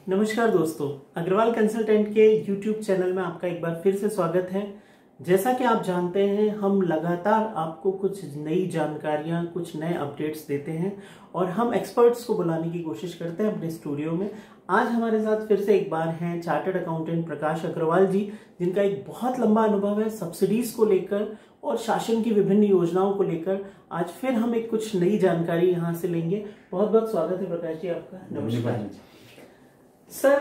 नमस्कार दोस्तों, अग्रवाल कंसल्टेंट के YouTube चैनल में आपका एक बार फिर से स्वागत है। जैसा कि आप जानते हैं, हम लगातार आपको कुछ नई जानकारियां, कुछ नए अपडेट्स देते हैं और हम एक्सपर्ट्स को बुलाने की कोशिश करते हैं अपने स्टूडियो में। आज हमारे साथ फिर से एक बार हैं चार्टर्ड अकाउंटेंट प्रकाश अग्रवाल जी, जिनका एक बहुत लंबा अनुभव है सब्सिडीज को लेकर और शासन की विभिन्न योजनाओं को लेकर। आज फिर हम एक कुछ नई जानकारी यहाँ से लेंगे। बहुत बहुत स्वागत है प्रकाश जी आपका। नमस्कार सर।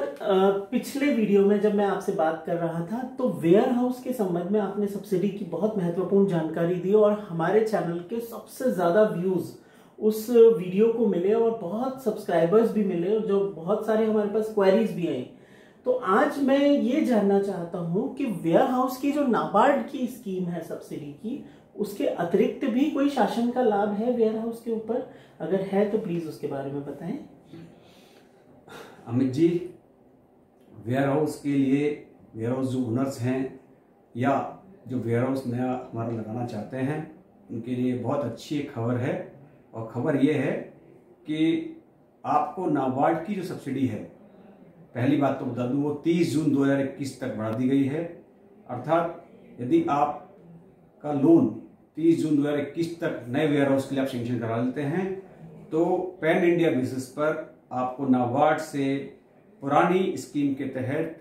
पिछले वीडियो में जब मैं आपसे बात कर रहा था तो वेयर हाउस के संबंध में आपने सब्सिडी की बहुत महत्वपूर्ण जानकारी दी और हमारे चैनल के सबसे ज्यादा व्यूज उस वीडियो को मिले और बहुत सब्सक्राइबर्स भी मिले और जो बहुत सारे हमारे पास क्वेरीज भी आई। तो आज मैं ये जानना चाहता हूं कि वेयर हाउस की जो नाबार्ड की स्कीम है सब्सिडी की, उसके अतिरिक्त भी कोई शासन का लाभ है वेयर हाउस के ऊपर? अगर है तो प्लीज उसके बारे में बताएं। अमित जी, वेयर हाउस के लिए वेयर हाउस जो ओनर्स हैं या जो वेयर हाउस नया हमारा लगाना चाहते हैं, उनके लिए बहुत अच्छी एक खबर है। और खबर ये है कि आपको नाबार्ड की जो सब्सिडी है, पहली बात तो बता दूं, वो 30 जून 2021 तक बढ़ा दी गई है। अर्थात यदि आपका लोन 30 जून 2021 तक नए वेयर हाउस के लिए आप सेंक्शन करा लेते हैं तो पैन इंडिया बेसिस पर आपको नाबार्ड से पुरानी स्कीम के तहत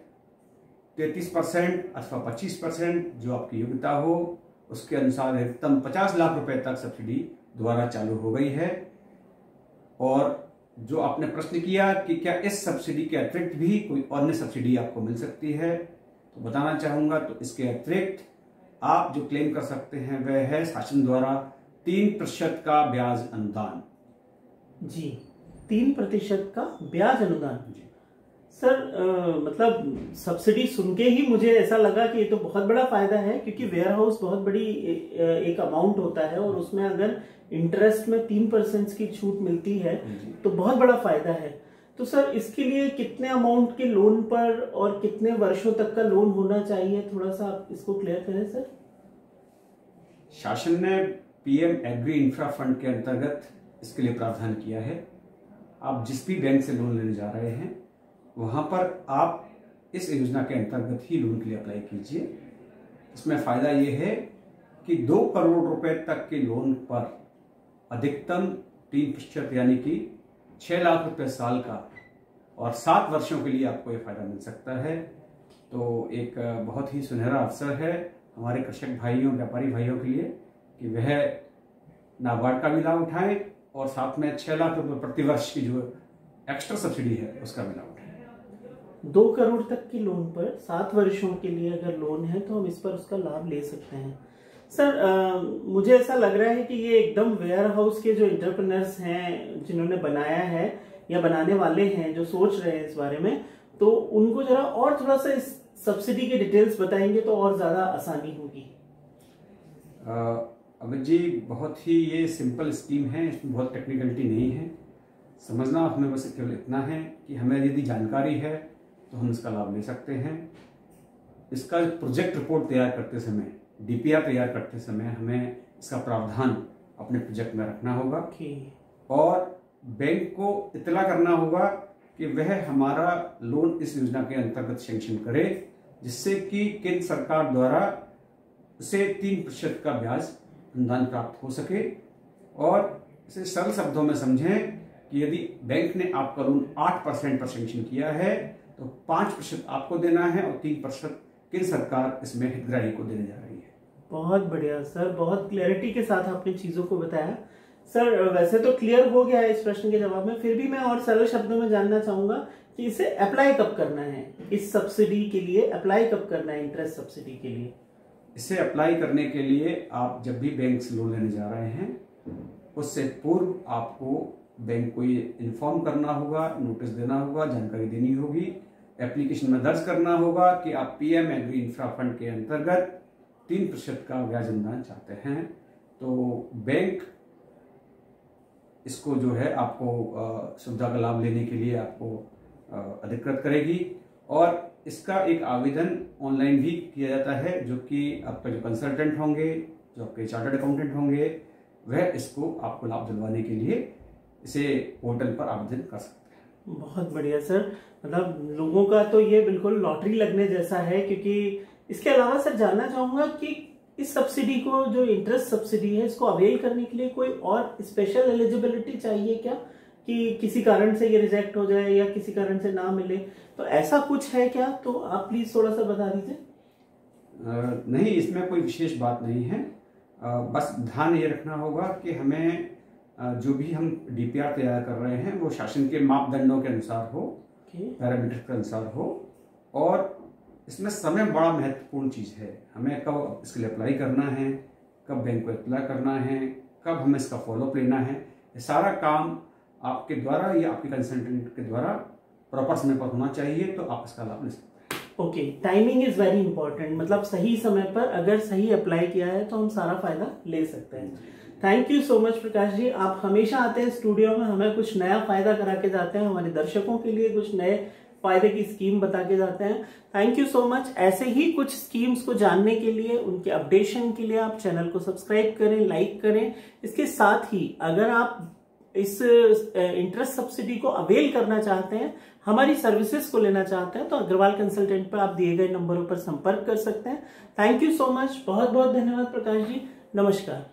33% अथवा 25% जो आपकी योग्यता हो उसके अनुसार अधिकतम 50 लाख रुपए तक सब्सिडी दोबारा चालू हो गई है। और जो आपने प्रश्न किया कि क्या इस सब्सिडी के अतिरिक्त भी कोई अन्य सब्सिडी आपको मिल सकती है, तो बताना चाहूंगा तो इसके अतिरिक्त आप जो क्लेम कर सकते हैं वह है शासन द्वारा 3% का ब्याज अनुदान। जी, 3% का ब्याज अनुदान। सर मतलब सब्सिडी सुन के ही मुझे ऐसा लगा कि ये तो बहुत बड़ा फायदा है, क्योंकि वेयर हाउस बहुत बड़ी एक अमाउंट होता है और उसमें अगर इंटरेस्ट में 3% की छूट मिलती है तो बहुत बड़ा फायदा है। तो सर इसके लिए कितने अमाउंट के लोन पर और कितने वर्षों तक का लोन होना चाहिए, थोड़ा सा आप इसको क्लियर करें सर। शासन ने पीएम एग्री इंफ्रा फंड के अंतर्गत इसके लिए प्रावधान किया है। आप जिस भी बैंक से लोन लेने जा रहे हैं वहां पर आप इस योजना के अंतर्गत ही लोन के लिए अप्लाई कीजिए। इसमें फायदा यह है कि 2 करोड़ रुपए तक के लोन पर अधिकतम 3% यानी कि 6 लाख रुपए साल का और 7 वर्षों के लिए आपको यह फायदा मिल सकता है। तो एक बहुत ही सुनहरा अवसर है हमारे कृषक भाइयों, व्यापारी भाइयों के लिए कि वह नाबार्ड का भी लाभ उठाएं और साथ में 6 लाख रुपए प्रति वर्ष की जो एक्स्ट्रा सब्सिडी है उसका भी लाभ उठाएं। 2 करोड़ तक की लोन पर 7 वर्षों के लिए अगर लोन है तो हम इस पर उसका लाभ ले सकते हैं। सर मुझे ऐसा लग रहा है कि ये एकदम वेयर हाउस के जो एंटरप्रेन्योर्स हैं, जिन्होंने बनाया है या बनाने वाले हैं, जो सोच रहे हैं इस बारे में, तो उनको जरा और थोड़ा सा इस सब्सिडी के डिटेल्स बताएंगे तो और ज्यादा आसानी होगी। अमित जी, बहुत ही ये सिंपल स्कीम है, इसमें बहुत टेक्निकलिटी नहीं है। समझना हमें बस केवल इतना है कि हमें यदि जानकारी है तो हम इसका लाभ ले सकते हैं। इसका प्रोजेक्ट रिपोर्ट तैयार करते समय, डीपीआर तैयार करते समय हमें इसका प्रावधान अपने प्रोजेक्ट में रखना होगा और बैंक को इतला करना होगा कि वह हमारा लोन इस योजना के अंतर्गत सैंक्शन करे, जिससे कि केंद्र सरकार द्वारा उसे 3% का ब्याज अनुदान प्राप्त हो सके। और इसे सरल शब्दों में समझें कि यदि बैंक ने आपका लोन 8% पर सैंक्शन किया है तो 5% आपको देना है और 3% केंद्र सरकार इसमें हितग्राही को देने जा रही है। बहुत बढ़िया सर, बहुत क्लैरिटी के साथ आपने चीजों को बताया। सर वैसे तो क्लियर हो गया है इस प्रश्न के जवाब में, फिर भी मैं और सरल शब्दों में जानना चाहूंगा कि इसे अप्लाई कब करना है, इस सब्सिडी के लिए अप्लाई कब करना है, इंटरेस्ट सब्सिडी के लिए। इसे अप्लाई करने के लिए आप जब भी बैंक से लोन लेने जा रहे हैं उससे पूर्व आपको बैंक को ये इन्फॉर्म करना होगा, नोटिस देना होगा, जानकारी देनी होगी, एप्लीकेशन में दर्ज करना होगा कि आप पीएम एग्री इंफ्रा फंड के अंतर्गत 3% का ब्याज अनुदान चाहते हैं। तो बैंक इसको जो है आपको सुविधा का लाभ लेने के लिए आपको अधिकृत करेगी और इसका एक आवेदन ऑनलाइन भी किया जाता है, जो कि आपका जो कंसल्टेंट होंगे, जो आपके चार्टर्ड अकाउंटेंट होंगे, वह इसको आपको लाभ दिलवाने के लिए इसे पोर्टल पर आवेदन कर सकते हैं। बहुत बढ़िया सर, मतलब लोगों का तो ये बिल्कुल लॉटरी लगने जैसा है। क्योंकि इसके अलावा सर जानना चाहूंगा कि इस सब्सिडी को, जो इंटरेस्ट सब्सिडी है, इसको अवेल करने के लिए कोई और स्पेशल एलिजिबिलिटी चाहिए क्या, कि किसी कारण से ये रिजेक्ट हो जाए या किसी कारण से ना मिले, तो ऐसा कुछ है क्या? तो आप प्लीज थोड़ा सा बता दीजिए। नहीं, इसमें कोई विशेष बात नहीं है। बस ध्यान ये रखना होगा कि हमें जो भी हम डीपीआर तैयार कर रहे हैं वो शासन के मापदंडों के अनुसार हो, पैरामीटर के अनुसार हो। और इसमें समय बड़ा महत्वपूर्ण चीज़ है। हमें कब इसके लिए अप्लाई करना है, कब बैंक को अप्लाई करना है, कब हमें इसका फॉलोअप लेना है, ये सारा काम आपके द्वारा या आपके कंसल्टेंट के द्वारा प्रॉपर समय पर होना चाहिए, तो आप इसका लाभ ले सकते हैं। Okay, timing is very important, मतलब सही समय पर अगर सही अप्लाई किया है तो हम सारा फायदा ले सकते हैं। Thank you so much Prakash ji, आप हमेशा आते हैं स्टूडियो में, हमें कुछ नया फायदा करा के जाते हैं, हमारे दर्शकों के लिए कुछ नए फायदे की स्कीम बता के जाते हैं। Thank you so much. ऐसे ही कुछ स्कीम्स को जानने के लिए, उनके अपडेशन के लिए आप चैनल को सब्सक्राइब करें, लाइक करें। इसके साथ ही अगर आप इस इंटरेस्ट सब्सिडी को अवेल करना चाहते हैं, हमारी सर्विसेज को लेना चाहते हैं, तो अग्रवाल कंसल्टेंट पर आप दिए गए नंबरों पर संपर्क कर सकते हैं। थैंक यू सो मच, बहुत बहुत धन्यवाद प्रकाश जी, नमस्कार।